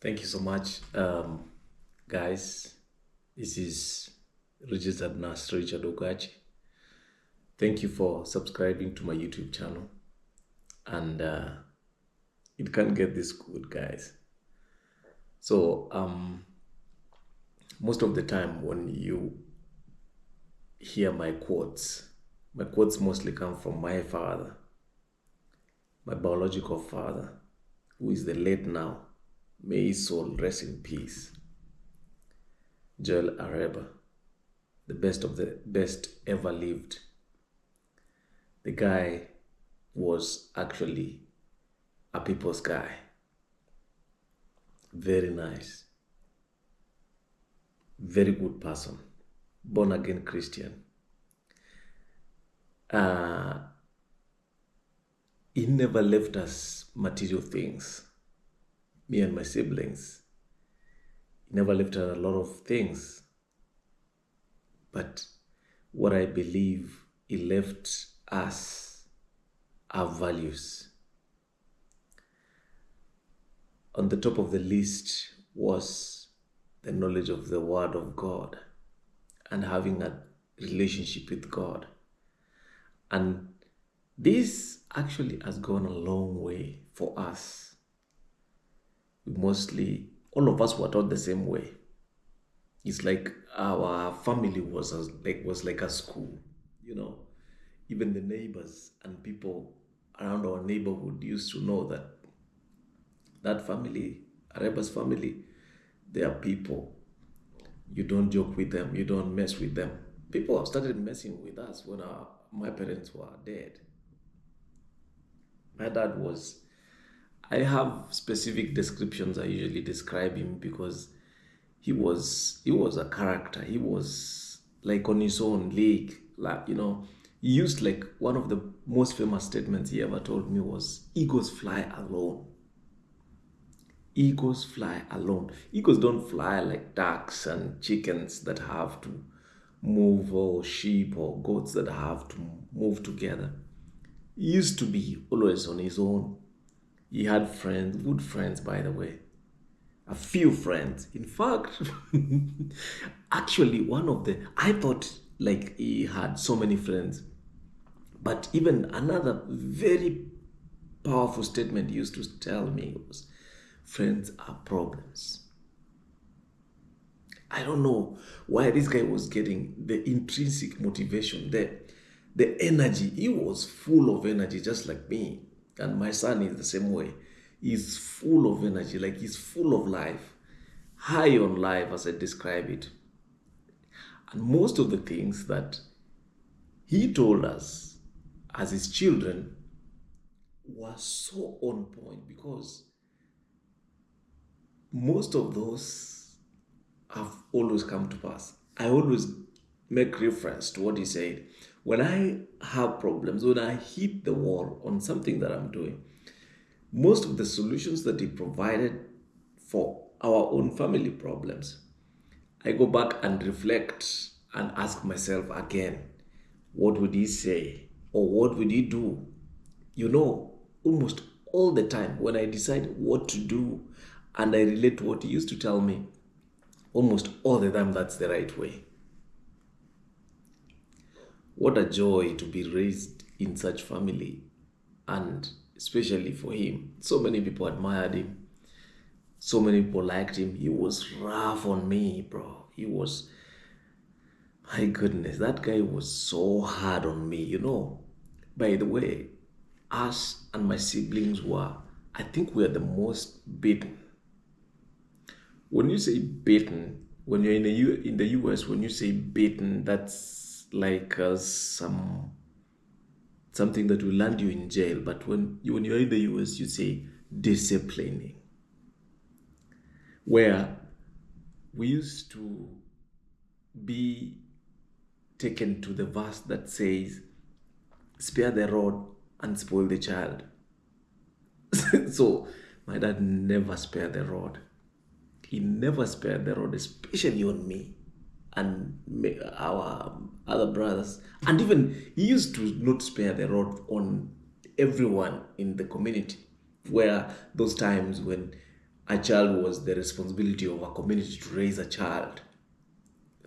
Thank you so much, guys. This is registered nurse Richard Ogachi. Thank you for subscribing to my YouTube channel, and it can't get this good, guys. So, most of the time when you hear my quotes mostly come from my father, my biological father, who is the late now. May his soul rest in peace. Joel Areba, the best of the best ever lived. The guy was actually a people's guy. Very nice. Very good person. Born again Christian. Uh, he never left us material things. Me and my siblings. He never left us a lot of things. But what I believe he left us are values. On the top of the list was the knowledge of the Word of God and having a relationship with God. And this actually has gone a long way for us. All of us were taught the same way. It's like our family was like a school, you know. Even the neighbors and people around our neighborhood used to know that family, Areba's family, they are people. You don't joke with them. You don't mess with them. People have started messing with us when my parents were dead. My dad was. I have specific descriptions I usually describe him because he was a character. He was like on his own league. Like, he used like one of the most famous statements he ever told me was, "Eagles fly alone." Eagles fly alone. Eagles don't fly like ducks and chickens that have to move, or sheep or goats that have to move together. He used to be always on his own. He had friends, good friends, by the way. A few friends. In fact, actually, I thought like he had so many friends. But even another very powerful statement he used to tell me was, friends are problems. I don't know why this guy was getting the intrinsic motivation, the energy. He was full of energy, just like me. And my son is the same way. He's full of energy, like he's full of life, high on life, as I describe it. And most of the things that he told us as his children were so on point, because most of those have always come to pass. I always make reference to what he said. When I have problems, when I hit the wall on something that I'm doing, most of the solutions that he provided for our own family problems, I go back and reflect and ask myself again, what would he say? Or what would he do? Almost all the time when I decide what to do and I relate to what he used to tell me, almost all the time that's the right way. What a joy to be raised in such family, and especially for him. So many people admired him. So many people liked him. He was rough on me, bro. My goodness, that guy was so hard on me, By the way, us and my siblings I think we are the most beaten. When you say beaten, when you're in the US, when you say beaten, that's like something that will land you in jail. But when you're in the US, you say disciplining. Where we used to be taken to the verse that says, spare the rod and spoil the child. So my dad never spared the rod. He never spared the rod, especially on me and our other brothers. And even he used to not spare the rod on everyone in the community. Where those times when a child was the responsibility of a community to raise a child.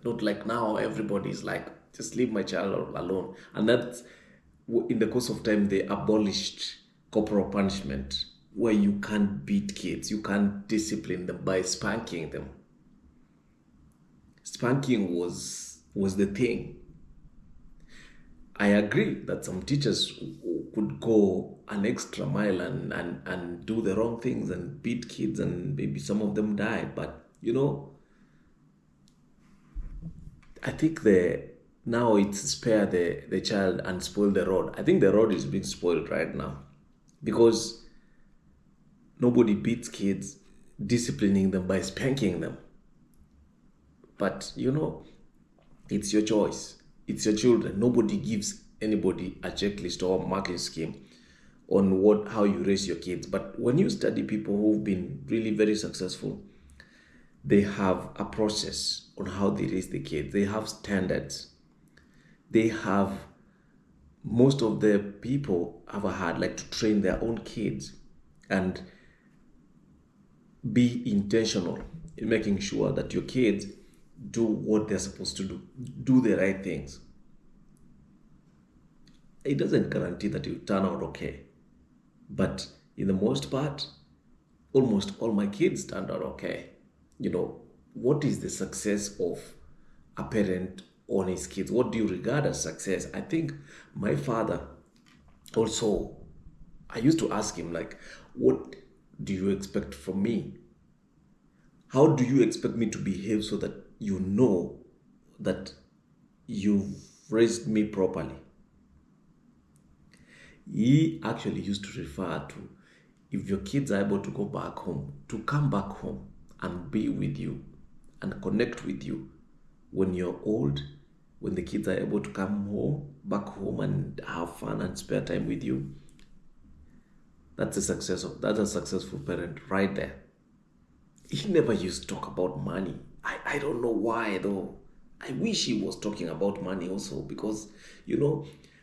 Not like now, everybody's like, just leave my child alone. And that's in the course of time, they abolished corporal punishment, where you can't beat kids, you can't discipline them by spanking them. Spanking was the thing. I agree that some teachers could go an extra mile and do the wrong things and beat kids, and maybe some of them died. But I think the now it's spare the child and spoil the road. I think the road is being spoiled right now because nobody beats kids disciplining them by spanking them. But it's your choice. It's your children. Nobody gives anybody a checklist or a marking scheme on how you raise your kids. But when you study people who've been really very successful, they have a process on how they raise the kids. They have standards. They have most of the people have had like to train their own kids and be intentional in making sure that your kids do what they're supposed to do the right things. It doesn't guarantee that you turn out okay, but in the most part, almost all my kids turned out okay. What is the success of a parent on his kids? What do you regard as success? I think my father also, I used to ask him, like, what do you expect from me? How do you expect me to behave so that you know that you've raised me properly? He actually used to refer to, if your kids are able to go back home, to come back home and be with you and connect with you when you're old, when the kids are able to come back home and have fun and spare time with you. That's a successful parent right there. He never used to talk about money. I don't know why though. I wish he was talking about money also, because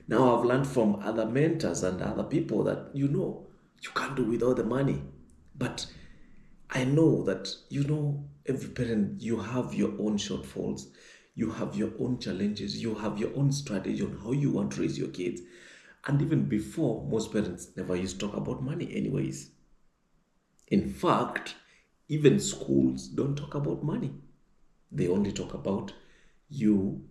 now I've learned from other mentors and other people that you can't do without the money. But I know that every parent, you have your own shortfalls, you have your own challenges, you have your own strategy on how you want to raise your kids. And even before, most parents never used to talk about money anyways. In fact, even schools don't talk about money. They only talk about you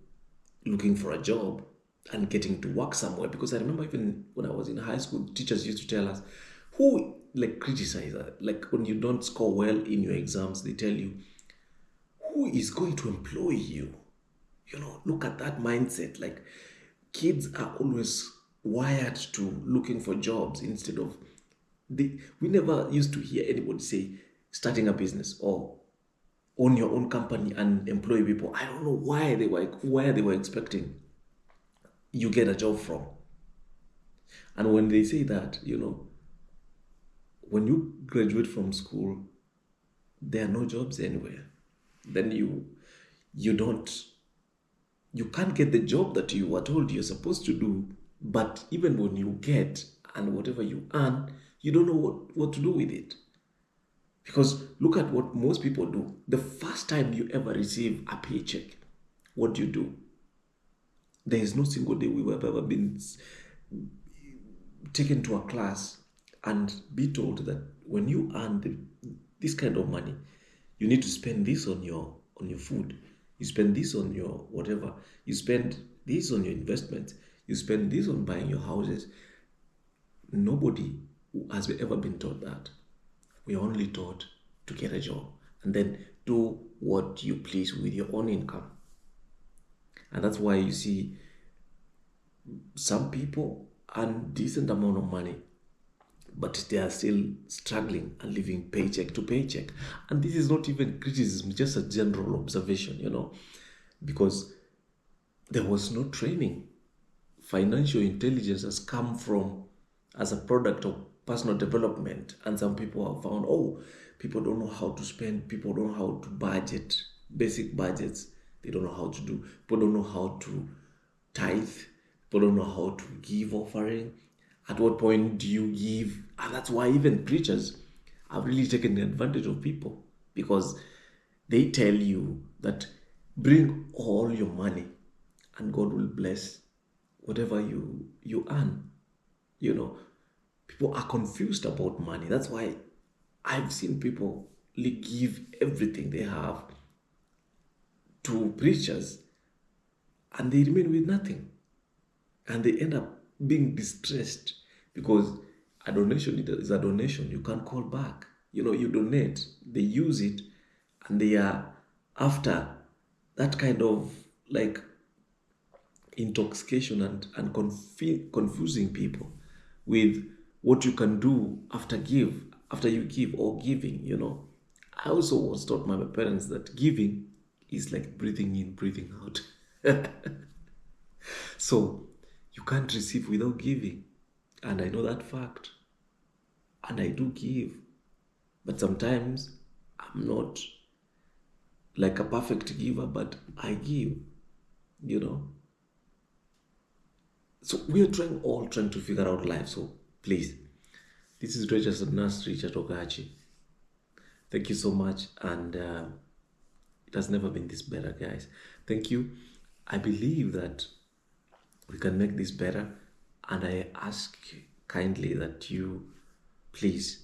looking for a job and getting to work somewhere. Because I remember even when I was in high school, teachers used to tell us, who criticize us, like when you don't score well in your exams, they tell you, who is going to employ you? Look at that mindset. Like, kids are always wired to looking for jobs instead of we never used to hear anybody say starting a business or own your own company and employ people. I don't know where they were expecting you get a job from. And when they say that, when you graduate from school, there are no jobs anywhere. Then you can't get the job that you were told you're supposed to do. But even when you get and whatever you earn, you don't know what to do with it. Because look at what most people do. The first time you ever receive a paycheck, what do? There is no single day we have ever been taken to a class and be told that when you earn this kind of money, you need to spend this on your food. You spend this on your whatever. You spend this on your investments. You spend this on buying your houses. Nobody has ever been taught that. We are only taught to get a job and then do what you please with your own income. And that's why you see some people earn decent amount of money, but they are still struggling and living paycheck to paycheck. And this is not even criticism, just a general observation, because there was no training. Financial intelligence has come from as a product of personal development, and some people have found, people don't know how to spend, people don't know how to budget, basic budgets. They don't know how to do. People don't know how to tithe. People don't know how to give offering. At what point do you give? And that's why even preachers have really taken advantage of people because they tell you that bring all your money and God will bless whatever you earn. You know, people are confused about money. That's why I've seen people give everything they have to preachers and they remain with nothing. And they end up being distressed because a donation is a donation. You can't call back. You donate, they use it, and they are after that kind of like intoxication and confusing people with what you can do after you give or giving. I also was taught by my parents that giving is like breathing in, breathing out. So you can't receive without giving. And I know that fact. And I do give. But sometimes I'm not like a perfect giver, but I give, you know. So we are all trying to figure out life. So please, this is Registered Nurse Richard Ogachi. Thank you so much. And it has never been this better, guys. Thank you. I believe that we can make this better. And I ask kindly that you please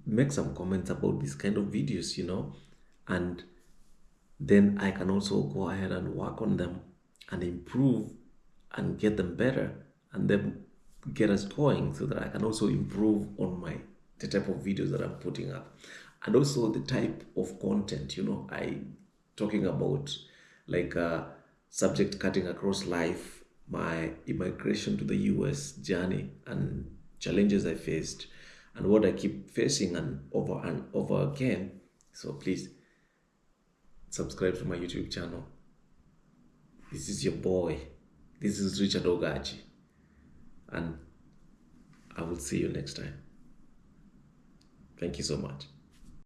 make some comments about these kind of videos, and then I can also go ahead and work on them and improve and get them better and then get us going so that I can also improve on the type of videos that I'm putting up and also the type of content. I talking about like subject cutting across life, my immigration to the US journey and challenges I faced and what I keep facing and over again. So please subscribe to my YouTube channel. This is your boy. This is Richard Ogachi. And I will see you next time. Thank you so much.